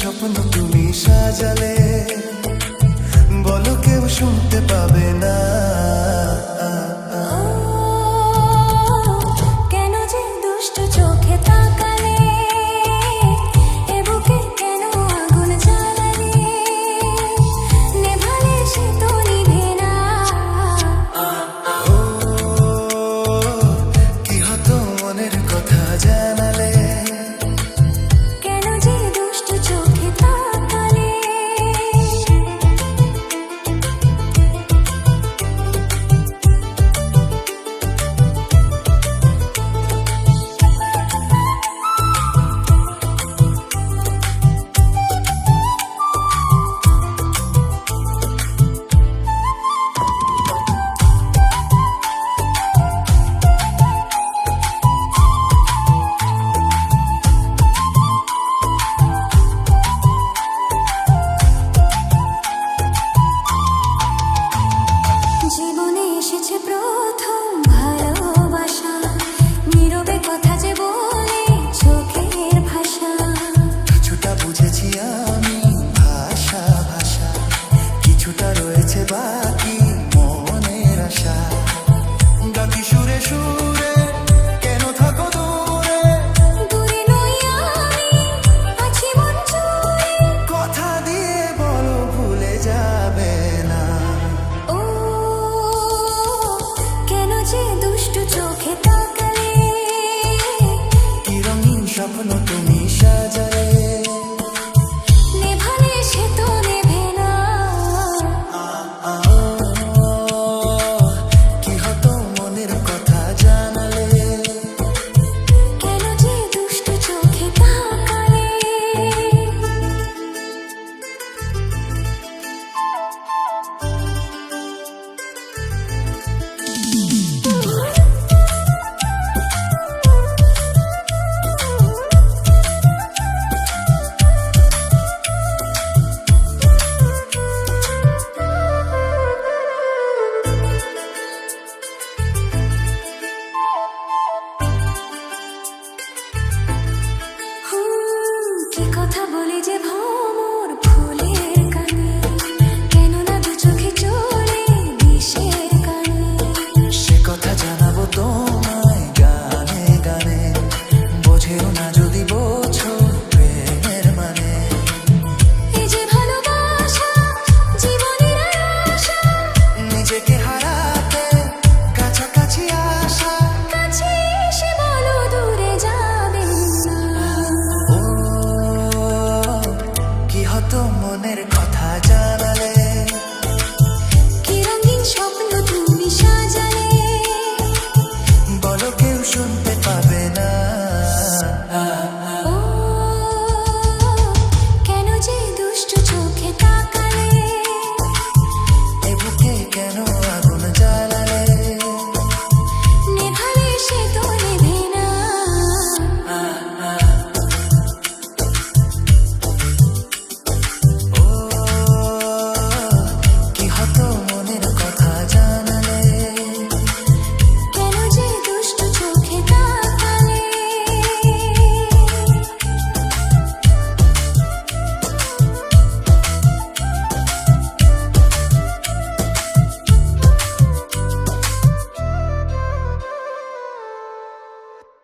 স্বপ্ন তুমি সাজালে, বলো কেউ শুনতে পাবে না। কেন যে দুষ্ট চোখে তাকালে, এ বুকে কেন আগুন জ্বালালে, নেভালে সে তো নিভে না। কি হতো মনের কথা জানালে, কেন যে দুষ্ট চোখে তাকালে। জীবনে এসেছে প্রথম ভালোবাসা, নীরবে কথা যে বলে চোখের ভাষা। কিছুটা বুঝেছি আমি ভাষা ভাষা, কিছুটা রয়েছে বাকি মনের আশা। ডাকি সুরে সুরে কেন থাকো দূরে, দূরে নই আমি, আছি মন জুড়ে। কথা দিয়ে বলো ভুলে যাবে না। ও কেন যে দুষ্ট চোখে তাকালে, কি রঙিন স্বপ্ন তুমি সাজালে, নেভালে সে তো নেভে না। কি হতো মনের কথা জানালে, কেন যে দুষ্ট চোখে তাকালে। কি কথা বলে যে ভ্রমর ফুলের কানে, কেন না দু চোখে চলে বিষের কানে। সে কথা জানাবো তোমায় গানে গানে, বোঝেও না যদি বোঝো প্রেমের মানে। এই যে ভালোবাসা জীবনের আশা, নিজেকে হারাতে কাছাকাছি আসা। কাছে এসে বলো দূরে যাবে না। ও কি হতো মনের কথা জানালে, কি রঙিন স্বপ্ন তুমি সাজালে, বলো কেউ শুনতে পাবে না। ও কেন যে দুষ্ট চোখে তাকালে, এ বুকে কেন আগুন জ্বালালে, নেভালে সে তো নেভে না। ও কি হতো মনের কথা জানালে।